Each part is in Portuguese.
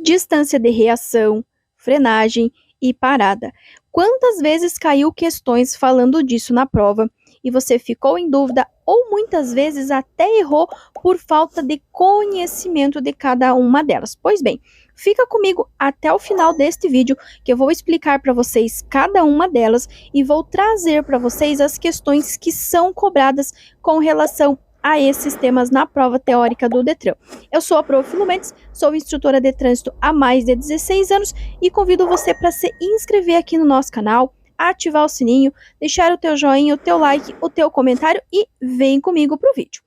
distância de reação, frenagem e parada. Quantas vezes caiu questões falando disso na prova e você ficou em dúvida ou muitas vezes até errou por falta de conhecimento de cada uma delas? Pois bem, fica comigo até o final deste vídeo que eu vou explicar para vocês cada uma delas e vou trazer para vocês as questões que são cobradas com relação a esses temas na prova teórica do Detran. Eu sou a Prof. Mendes, sou instrutora de trânsito há mais de 16 anos e convido você para se inscrever aqui no nosso canal, ativar o sininho, deixar o teu joinha, o teu like, o teu comentário e vem comigo para o vídeo.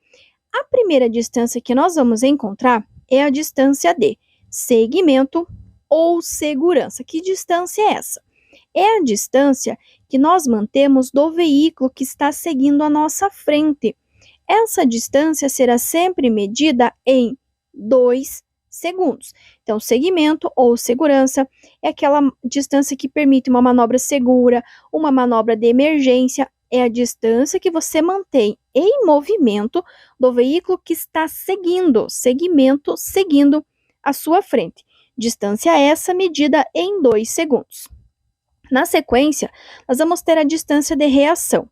A primeira distância que nós vamos encontrar é a distância de segmento ou segurança. Que distância é essa? É a distância que nós mantemos do veículo que está seguindo à nossa frente. Essa distância será sempre medida em 2 segundos. Então, segmento ou segurança é aquela distância que permite uma manobra segura, uma manobra de emergência, é a distância que você mantém em movimento do veículo que está seguindo, segmento seguindo à sua frente. Distância essa medida em 2 segundos. Na sequência, nós vamos ter a distância de reação.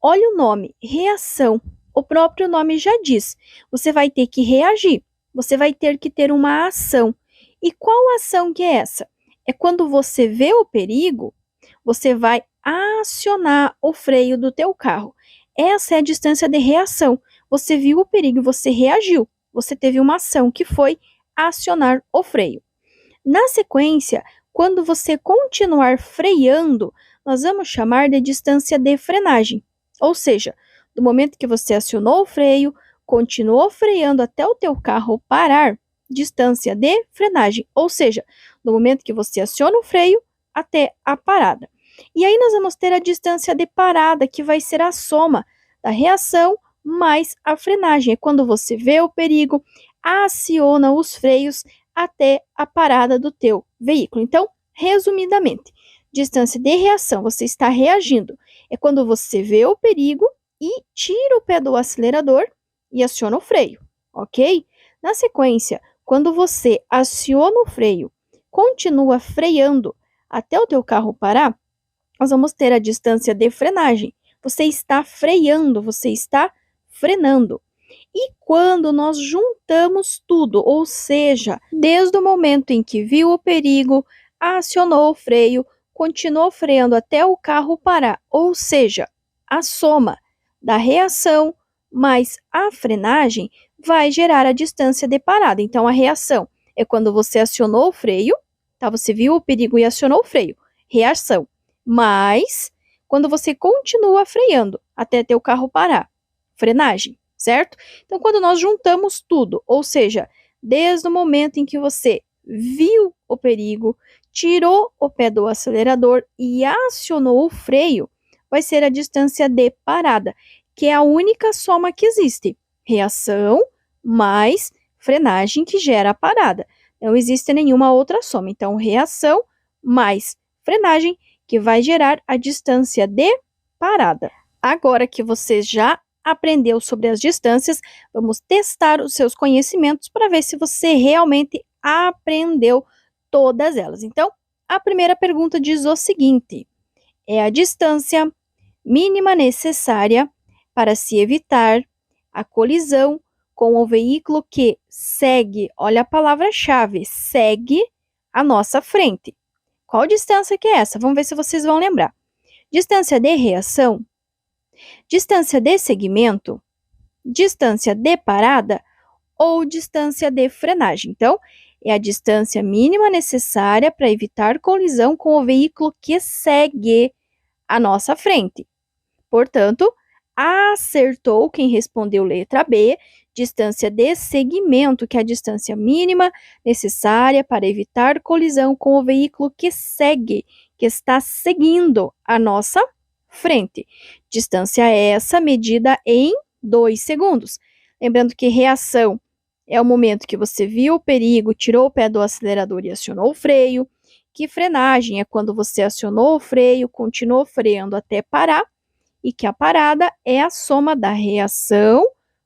Olha o nome, reação. O próprio nome já diz. Você vai ter que reagir. Você vai ter que ter uma ação. E qual ação que é essa? É quando você vê o perigo, você vai acionar o freio do teu carro. Essa é a distância de reação. Você viu o perigo e você reagiu. Você teve uma ação que foi acionar o freio. Na sequência, quando você continuar freando, nós vamos chamar de distância de frenagem. Ou seja, do momento que você acionou o freio, continuou freando até o teu carro parar, distância de frenagem. Ou seja, do momento que você aciona o freio até a parada. E aí nós vamos ter a distância de parada, que vai ser a soma da reação mais a frenagem. É quando você vê o perigo, aciona os freios até a parada do teu veículo. Então, resumidamente, distância de reação, você está reagindo. É quando você vê o perigo e tira o pé do acelerador e aciona o freio, ok? Na sequência, quando você aciona o freio, continua freando até o teu carro parar, nós vamos ter a distância de frenagem. Você está freando, você está frenando. E quando nós juntamos tudo, ou seja, desde o momento em que viu o perigo, acionou o freio, continuou freando até o carro parar, ou seja, a soma da reação mais a frenagem vai gerar a distância de parada. Então, a reação é quando você acionou o freio, tá? Você viu o perigo e acionou o freio, reação. Mas, quando você continua freando até ter o carro parar, frenagem, certo? Então, quando nós juntamos tudo, ou seja, desde o momento em que você viu o perigo, tirou o pé do acelerador e acionou o freio, vai ser a distância de parada, que é a única soma que existe. Reação mais frenagem que gera a parada. Não existe nenhuma outra soma. Então, reação mais frenagem que vai gerar a distância de parada. Agora que você já aprendeu sobre as distâncias, vamos testar os seus conhecimentos para ver se você realmente aprendeu todas elas. Então, a primeira pergunta diz o seguinte: é a distância mínima necessária para se evitar a colisão com o veículo que segue, olha a palavra-chave, segue a nossa frente. Qual distância que é essa? Vamos ver se vocês vão lembrar. Distância de reação, distância de segmento, distância de parada ou distância de frenagem. Então, é a distância mínima necessária para evitar colisão com o veículo que segue a nossa frente. Portanto, acertou quem respondeu letra B, distância de segmento, que é a distância mínima necessária para evitar colisão com o veículo que segue, que está seguindo a nossa frente. Distância essa medida em 2 segundos. Lembrando que reação é o momento que você viu o perigo, tirou o pé do acelerador e acionou o freio. Que frenagem é quando você acionou o freio, continuou freando até parar. E que a parada é a soma da reação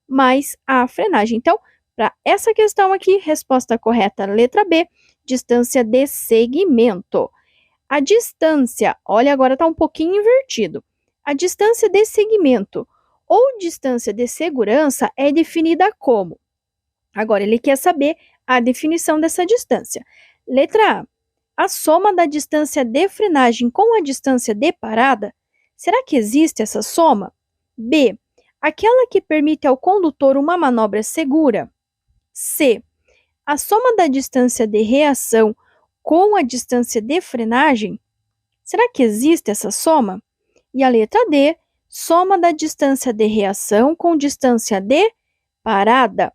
mais a frenagem. Então, para essa questão aqui, resposta correta, letra B, distância de segmento. A distância, olha, agora está um pouquinho invertido. A distância de segmento ou distância de segurança é definida como? Agora, ele quer saber a definição dessa distância. Letra A soma da distância de frenagem com a distância de parada. Será que existe essa soma? B. Aquela que permite ao condutor uma manobra segura. C. A soma da distância de reação com a distância de frenagem. Será que existe essa soma? E a letra D. Soma da distância de reação com distância de parada.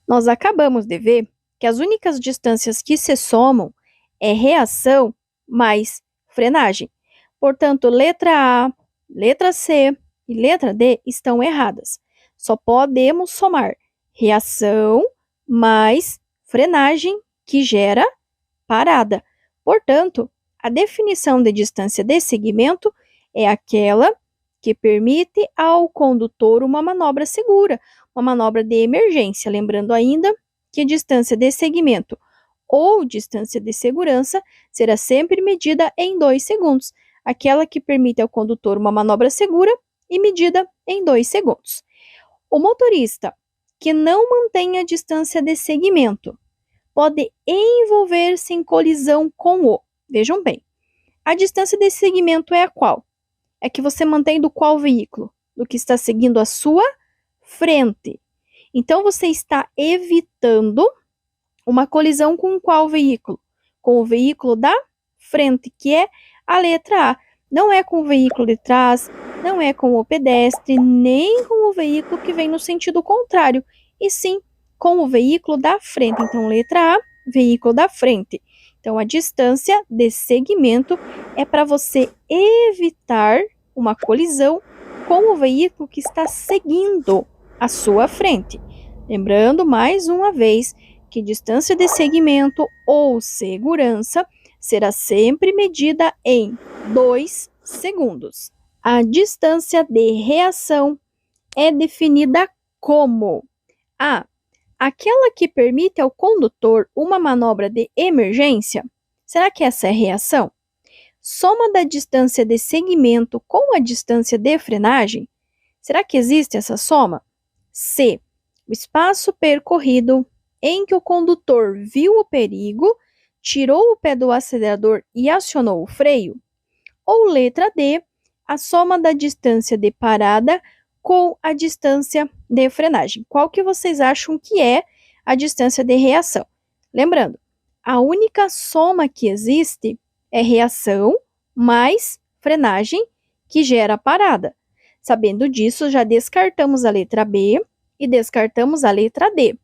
Nós acabamos de ver que as únicas distâncias que se somam é reação mais frenagem. Portanto, letra A, letra C e letra D estão erradas. Só podemos somar reação mais frenagem, que gera parada. Portanto, a definição de distância de segmento é aquela que permite ao condutor uma manobra segura, uma manobra de emergência. Lembrando ainda que a distância de segmento ou distância de segurança será sempre medida em 2 segundos, aquela que permite ao condutor uma manobra segura e medida em 2 segundos. O motorista que não mantém a distância de segmento pode envolver-se em colisão com o. Vejam bem, a distância de segmento é a qual? É que você mantém do qual veículo? Do que está seguindo a sua frente. Então, você está evitando uma colisão com qual veículo? Com o veículo da frente, que é a letra A. Não é com o veículo de trás, não é com o pedestre, nem com o veículo que vem no sentido contrário, e sim com o veículo da frente. Então, letra A, veículo da frente. Então, a distância de segmento é para você evitar uma colisão com o veículo que está seguindo à sua frente. Lembrando, mais uma vez, que distância de segmento ou segurança será sempre medida em 2 segundos. A distância de reação é definida como A. Aquela que permite ao condutor uma manobra de emergência. Será que essa é reação? Soma da distância de segmento com a distância de frenagem. Será que existe essa soma? C. O espaço percorrido em que o condutor viu o perigo, tirou o pé do acelerador e acionou o freio. Ou letra D. A soma da distância de parada com a distância de frenagem. Qual que vocês acham que é a distância de reação? Lembrando, a única soma que existe é reação mais frenagem, que gera parada. Sabendo disso, já descartamos a letra B e descartamos a letra D.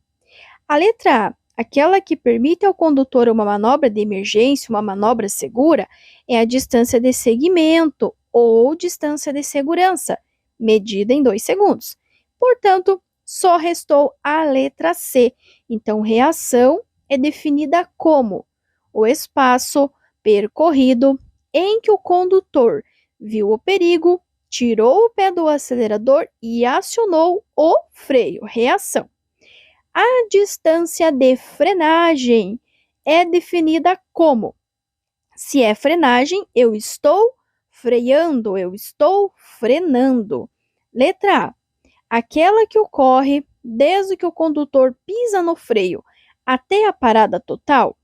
A letra A, aquela que permite ao condutor uma manobra de emergência, uma manobra segura, é a distância de segmento ou distância de segurança, medida em 2 segundos. Portanto, só restou a letra C. Então, reação é definida como o espaço percorrido em que o condutor viu o perigo, tirou o pé do acelerador e acionou o freio. Reação. A distância de frenagem é definida como: se é frenagem, eu estou freando, eu estou frenando. Letra A. Aquela que ocorre desde que o condutor pisa no freio até a parada total.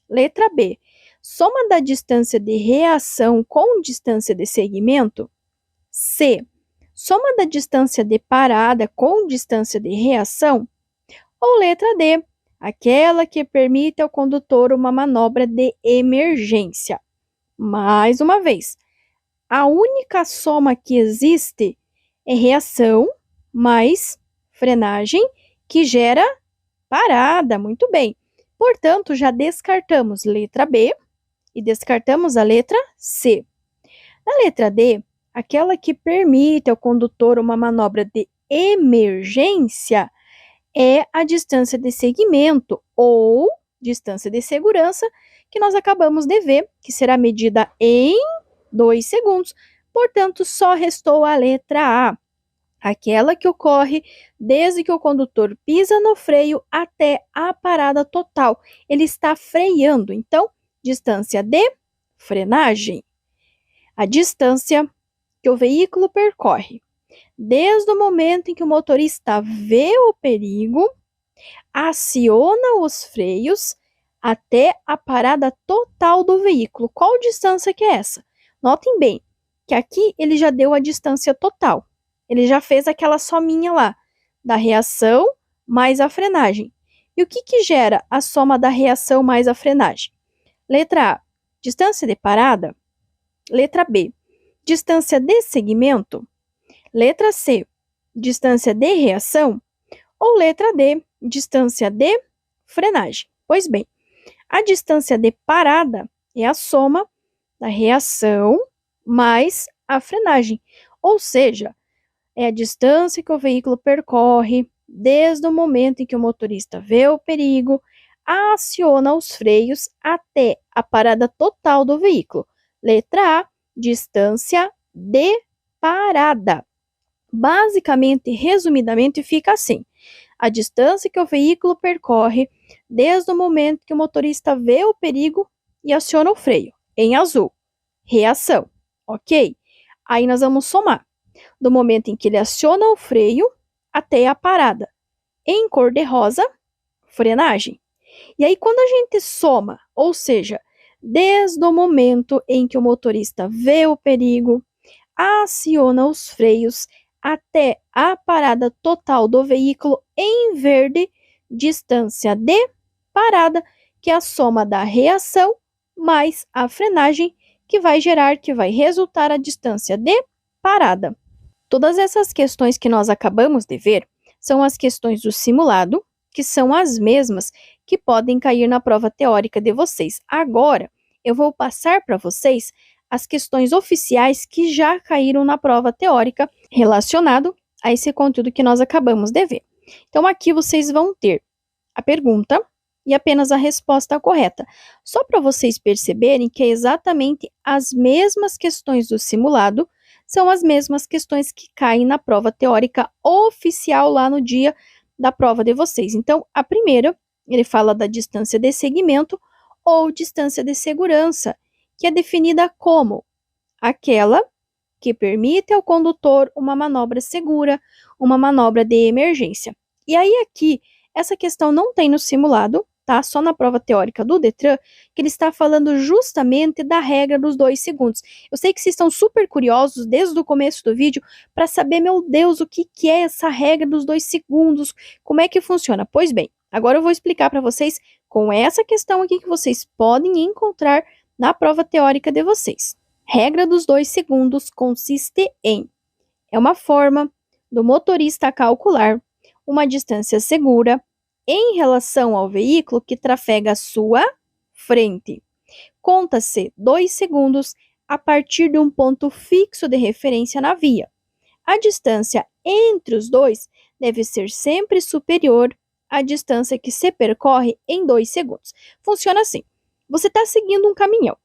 Letra B. Soma da distância de reação com distância de segmento. C. Soma da distância de parada com distância de reação. Ou letra D. Aquela que permite ao condutor uma manobra de emergência. Mais uma vez, a única soma que existe é reação mais frenagem, que gera parada. Muito bem. Portanto, já descartamos letra B e descartamos a letra C. Na letra D, aquela que permite ao condutor uma manobra de emergência é a distância de segmento ou distância de segurança, que nós acabamos de ver, que será medida em 2 segundos. Portanto, só restou a letra A. Aquela que ocorre desde que o condutor pisa no freio até a parada total. Ele está freando, então, distância de frenagem. A distância que o veículo percorre desde o momento em que o motorista vê o perigo, aciona os freios até a parada total do veículo. Qual distância que é essa? Notem bem que aqui ele já deu a distância total. Ele já fez aquela sominha lá da reação mais a frenagem. E o que gera a soma da reação mais a frenagem? Letra A, distância de parada. Letra B, distância de segmento. Letra C, distância de reação. Ou letra D, distância de frenagem. Pois bem, a distância de parada é a soma da reação mais a frenagem. Ou seja, é a distância que o veículo percorre desde o momento em que o motorista vê o perigo, aciona os freios até a parada total do veículo. Letra A, distância de parada. Basicamente, resumidamente, fica assim: a distância que o veículo percorre desde o momento que o motorista vê o perigo e aciona o freio. Em azul, reação, ok? Aí nós vamos somar do momento em que ele aciona o freio até a parada. Em cor de rosa, frenagem. E aí, quando a gente soma, ou seja, desde o momento em que o motorista vê o perigo, aciona os freios até a parada total do veículo em verde, distância de parada, que é a soma da reação mais a frenagem, que vai resultar a distância de parada. Todas essas questões que nós acabamos de ver são as questões do simulado, que são as mesmas que podem cair na prova teórica de vocês. Agora, eu vou passar para vocês as questões oficiais que já caíram na prova teórica relacionado a esse conteúdo que nós acabamos de ver. Então, aqui vocês vão ter a pergunta e apenas a resposta correta, só para vocês perceberem que é exatamente as mesmas questões do simulado, são as mesmas questões que caem na prova teórica oficial lá no dia da prova de vocês. Então, a primeira, ele fala da distância de segmento ou distância de segurança, que é definida como aquela que permite ao condutor uma manobra segura, uma manobra de emergência. E aí aqui, essa questão não tem no simulado, tá? Só na prova teórica do Detran, que ele está falando justamente da regra dos 2 segundos. Eu sei que vocês estão super curiosos desde o começo do vídeo para saber, meu Deus, o que é essa regra dos 2 segundos, como é que funciona? Pois bem, agora eu vou explicar para vocês com essa questão aqui que vocês podem encontrar na prova teórica de vocês. Regra dos 2 segundos consiste em: é uma forma do motorista calcular uma distância segura em relação ao veículo que trafega à sua frente. Conta-se 2 segundos a partir de um ponto fixo de referência na via. A distância entre os dois deve ser sempre superior à distância que se percorre em 2 segundos. Funciona assim: você está seguindo um caminhão.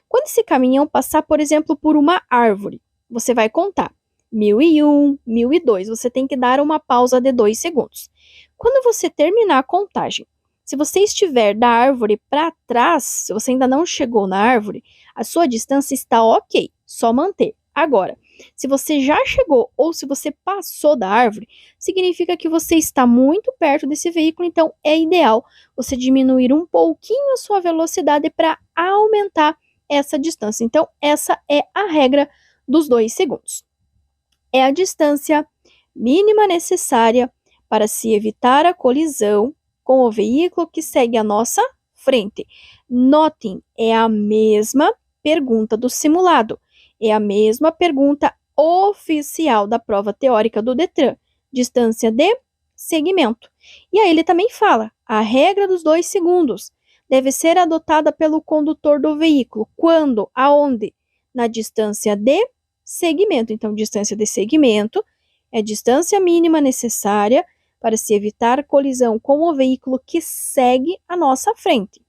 Quando esse caminhão passar, por exemplo, por uma árvore, você vai contar 1001, 1002. Você tem que dar uma pausa de 2 segundos. Quando você terminar a contagem, se você estiver da árvore para trás, se você ainda não chegou na árvore, a sua distância está ok, só manter. Agora, se você já chegou ou se você passou da árvore, significa que você está muito perto desse veículo, então é ideal você diminuir um pouquinho a sua velocidade para aumentar essa distância. Então, essa é a regra dos 2 segundos. É a distância mínima necessária para se evitar a colisão com o veículo que segue à nossa frente. Notem, é a mesma pergunta do simulado, é a mesma pergunta oficial da prova teórica do Detran, distância de segmento. E aí ele também fala, a regra dos 2 segundos deve ser adotada pelo condutor do veículo. Quando? Aonde? Na distância de segmento. Então, distância de segmento é a distância mínima necessária para se evitar colisão com o veículo que segue à nossa frente.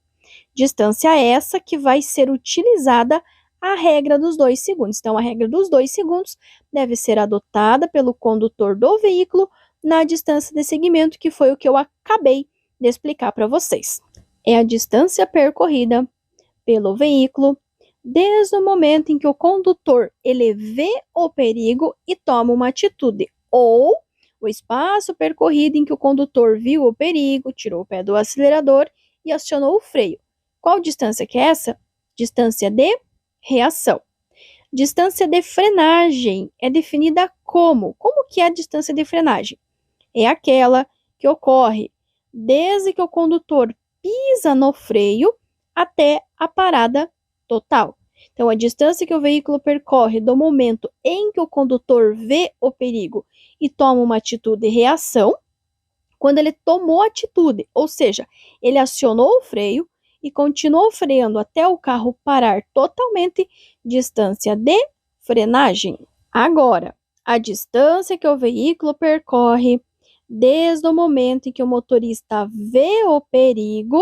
Distância essa que vai ser utilizada a regra dos 2 segundos. Então, a regra dos 2 segundos deve ser adotada pelo condutor do veículo na distância de segmento, que foi o que eu acabei de explicar para vocês. É a distância percorrida pelo veículo desde o momento em que o condutor ele vê o perigo e toma uma atitude, ou o espaço percorrido em que o condutor viu o perigo, tirou o pé do acelerador e acionou o freio. Qual distância que é essa? Distância de reação. Distância de frenagem é definida como? Como que é a distância de frenagem? É aquela que ocorre desde que o condutor pisa no freio até a parada total. Então, a distância que o veículo percorre do momento em que o condutor vê o perigo e toma uma atitude de reação, quando ele tomou atitude, ou seja, ele acionou o freio e continuou freando até o carro parar totalmente, distância de frenagem. Agora, a distância que o veículo percorre desde o momento em que o motorista vê o perigo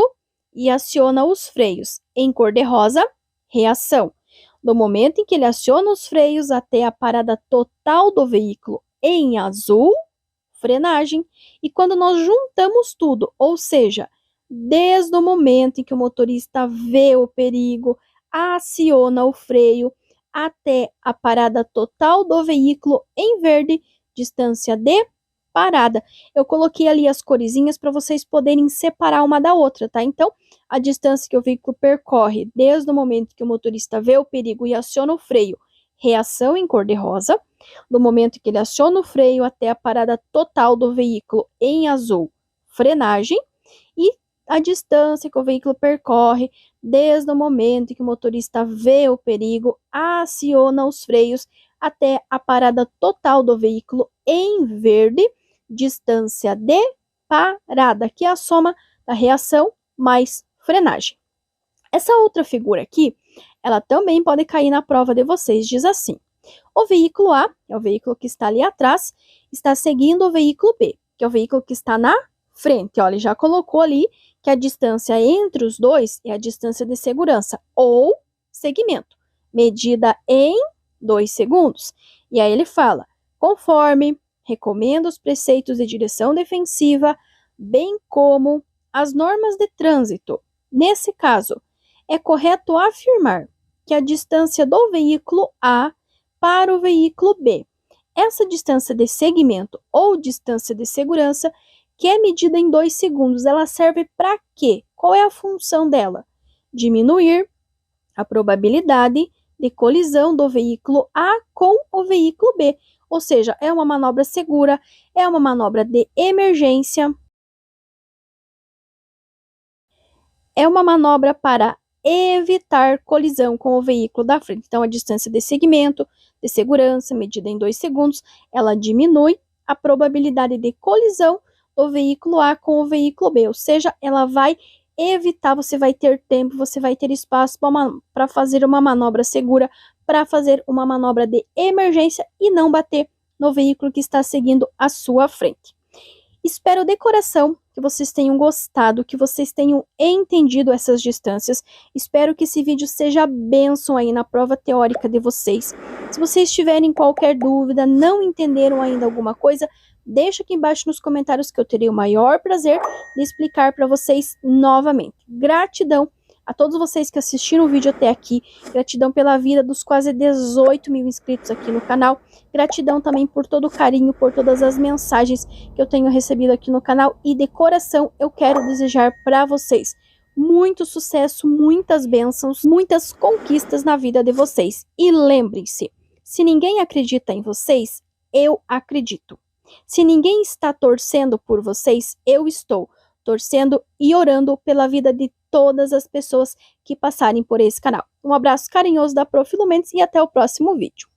e aciona os freios. Em cor de rosa, reação. Do momento em que ele aciona os freios até a parada total do veículo. Em azul, frenagem. E quando nós juntamos tudo, ou seja, desde o momento em que o motorista vê o perigo, aciona o freio, até a parada total do veículo em verde, distância de parada. Eu coloquei ali as coresinhas para vocês poderem separar uma da outra, tá? Então, a distância que o veículo percorre desde o momento que o motorista vê o perigo e aciona o freio, reação em cor de rosa. Do momento que ele aciona o freio até a parada total do veículo em azul, frenagem. E a distância que o veículo percorre desde o momento em que o motorista vê o perigo, aciona os freios até a parada total do veículo em verde, distância de parada, que é a soma da reação mais frenagem. Essa outra figura aqui, ela também pode cair na prova de vocês, diz assim: o veículo A, é o veículo que está ali atrás, está seguindo o veículo B, que é o veículo que está na frente. Olha, ele já colocou ali que a distância entre os dois é a distância de segurança, ou segmento, medida em 2 segundos. E aí ele fala: conforme recomenda os preceitos de direção defensiva, bem como as normas de trânsito. Nesse caso, é correto afirmar que a distância do veículo A para o veículo B, essa distância de segmento ou distância de segurança, que é medida em 2 segundos, ela serve para quê? Qual é a função dela? Diminuir a probabilidade de colisão do veículo A com o veículo B. Ou seja, é uma manobra segura, é uma manobra de emergência, é uma manobra para evitar colisão com o veículo da frente. Então, a distância de segmento, de segurança, medida em 2 segundos, ela diminui a probabilidade de colisão do veículo A com o veículo B, ou seja, ela vai evitar, você vai ter tempo, você vai ter espaço para fazer uma manobra segura, para fazer uma manobra de emergência e não bater no veículo que está seguindo à sua frente. Espero de coração que vocês tenham gostado, que vocês tenham entendido essas distâncias. Espero que esse vídeo seja bênção aí na prova teórica de vocês. Se vocês tiverem qualquer dúvida, não entenderam ainda alguma coisa, deixa aqui embaixo nos comentários que eu terei o maior prazer de explicar para vocês novamente. Gratidão a todos vocês que assistiram o vídeo até aqui, gratidão pela vida dos quase 18 mil inscritos aqui no canal, gratidão também por todo o carinho, por todas as mensagens que eu tenho recebido aqui no canal e de coração eu quero desejar para vocês muito sucesso, muitas bênçãos, muitas conquistas na vida de vocês. E lembrem-se, se ninguém acredita em vocês, eu acredito. Se ninguém está torcendo por vocês, eu estou torcendo e orando pela vida de todas as pessoas que passarem por esse canal. Um abraço carinhoso da Prof. Lu Mendes e até o próximo vídeo.